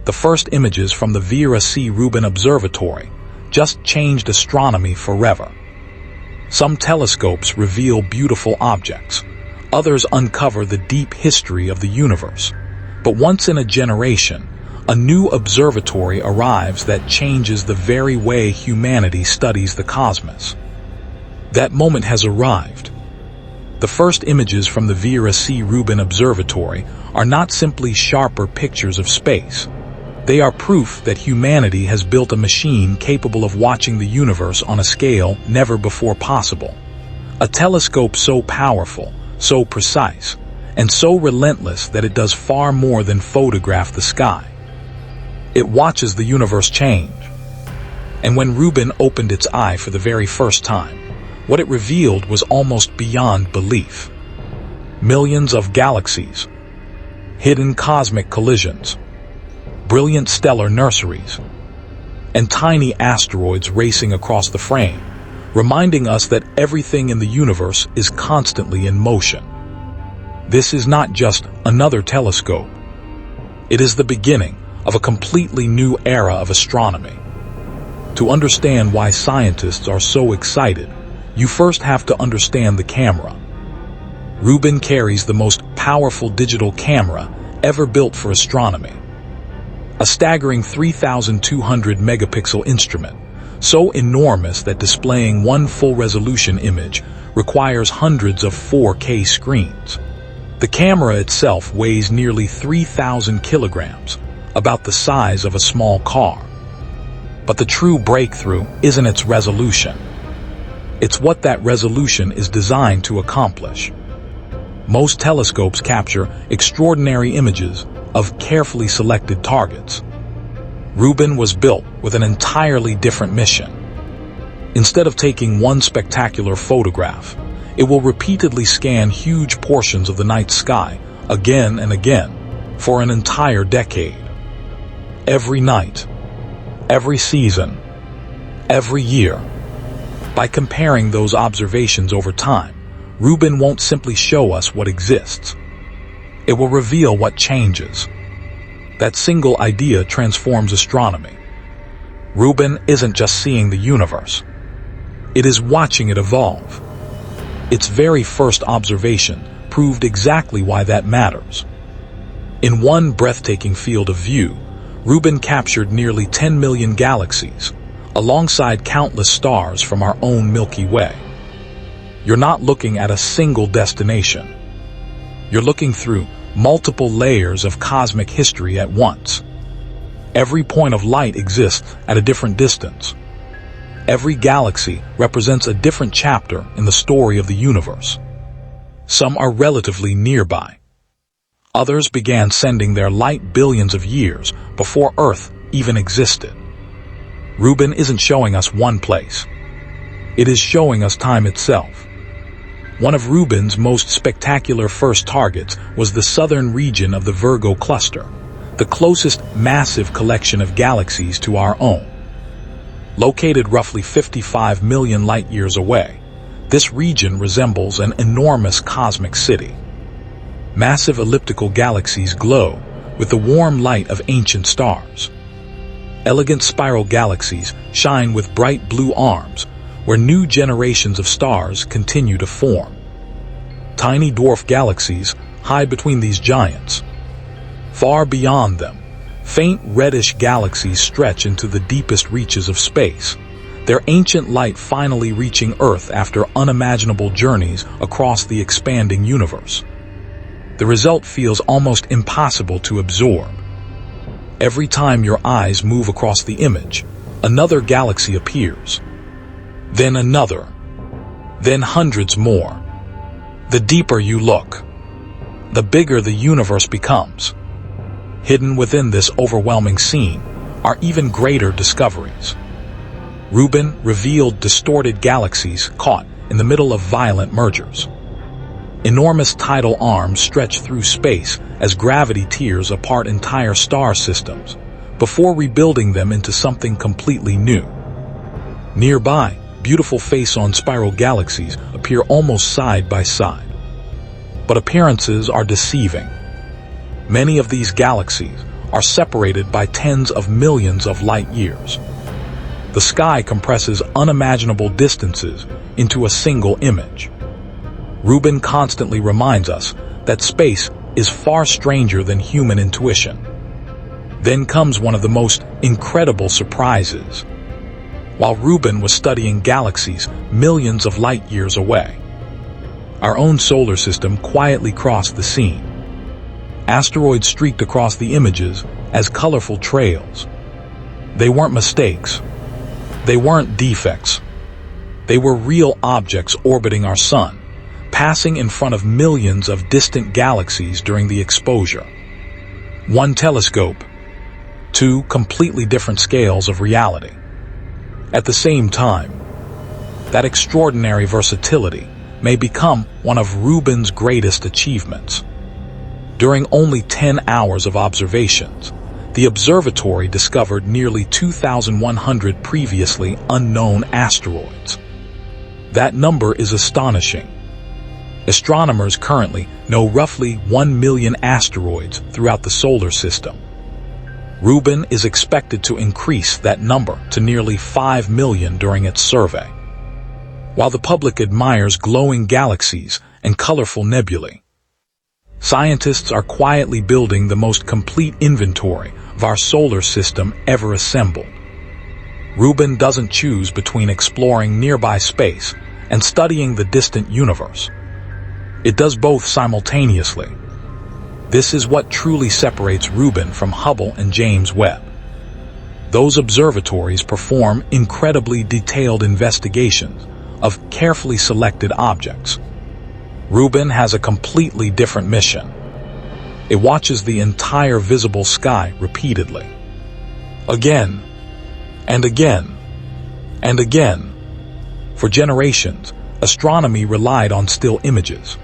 The first images from the Vera C. Rubin Observatory just changed astronomy forever. Some telescopes reveal beautiful objects. Others uncover the deep history of the universe. But once in a generation, a new observatory arrives that changes the very way humanity studies the cosmos. That moment has arrived. The first images from the Vera C. Rubin Observatory are not simply sharper pictures of space. They are proof that humanity has built a machine capable of watching the universe on a scale never before possible. A telescope so powerful, so precise, and so relentless that it does far more than photograph the sky. It watches the universe change. And when Rubin opened its eye for the very first time, what it revealed was almost beyond belief. Millions of galaxies, hidden cosmic collisions, brilliant stellar nurseries, and tiny asteroids racing across the frame, reminding us that everything in the universe is constantly in motion. This is not just another telescope. It is the beginning of a completely new era of astronomy. To understand why scientists are so excited, you first have to understand the camera. Rubin carries the most powerful digital camera ever built for astronomy. A staggering 3,200 megapixel instrument, so enormous that displaying one full-resolution image requires hundreds of 4K screens. The camera itself weighs nearly 3,000 kilograms, about the size of a small car. But the true breakthrough isn't its resolution. It's what that resolution is designed to accomplish. Most telescopes capture extraordinary images of carefully selected targets. Rubin was built with an entirely different mission. Instead of taking one spectacular photograph, it will repeatedly scan huge portions of the night sky again and again for an entire decade. Every night, every season, every year. By comparing those observations over time, Rubin won't simply show us what exists. It will reveal what changes. That single idea transforms astronomy. Rubin isn't just seeing the universe. It is watching it evolve. Its very first observation proved exactly why that matters. In one breathtaking field of view, Rubin captured nearly 10 million galaxies, alongside countless stars from our own Milky Way. You're not looking at a single destination. You're looking through multiple layers of cosmic history at once. Every point of light exists at a different distance. Every galaxy represents a different chapter in the story of the universe. Some are relatively nearby. Others began sending their light billions of years before Earth even existed. Rubin isn't showing us one place. It is showing us time itself. One of Rubin's most spectacular first targets was the southern region of the Virgo cluster, the closest massive collection of galaxies to our own. Located roughly 55 million light-years away, this region resembles an enormous cosmic city. Massive elliptical galaxies glow with the warm light of ancient stars. Elegant spiral galaxies shine with bright blue arms, where new generations of stars continue to form. Tiny dwarf galaxies hide between these giants. Far beyond them, faint reddish galaxies stretch into the deepest reaches of space, their ancient light finally reaching Earth after unimaginable journeys across the expanding universe. The result feels almost impossible to absorb. Every time your eyes move across the image, another galaxy appears. Then another. Then hundreds more. The deeper you look, the bigger the universe becomes. Hidden within this overwhelming scene are even greater discoveries. Rubin revealed distorted galaxies caught in the middle of violent mergers. Enormous tidal arms stretch through space as gravity tears apart entire star systems, before rebuilding them into something completely new. Nearby, beautiful face-on spiral galaxies appear almost side by side. But appearances are deceiving. Many of these galaxies are separated by tens of millions of light years. The sky compresses unimaginable distances into a single image. Rubin constantly reminds us that space is far stranger than human intuition. Then comes one of the most incredible surprises. While Rubin was studying galaxies millions of light years away, our own solar system quietly crossed the scene. Asteroids streaked across the images as colorful trails. They weren't mistakes. They weren't defects. They were real objects orbiting our sun, passing in front of millions of distant galaxies during the exposure. One telescope, two completely different scales of reality. At the same time, that extraordinary versatility may become one of Rubin's greatest achievements. During only 10 hours of observations, the observatory discovered nearly 2,100 previously unknown asteroids. That number is astonishing. Astronomers currently know roughly 1 million asteroids throughout the solar system. Rubin is expected to increase that number to nearly 5 million during its survey. While the public admires glowing galaxies and colorful nebulae, scientists are quietly building the most complete inventory of our solar system ever assembled. Rubin doesn't choose between exploring nearby space and studying the distant universe. It does both simultaneously. This is what truly separates Rubin from Hubble and James Webb. Those observatories perform incredibly detailed investigations of carefully selected objects. Rubin has a completely different mission. It watches the entire visible sky repeatedly. Again, and again, and again. For generations, astronomy relied on still images.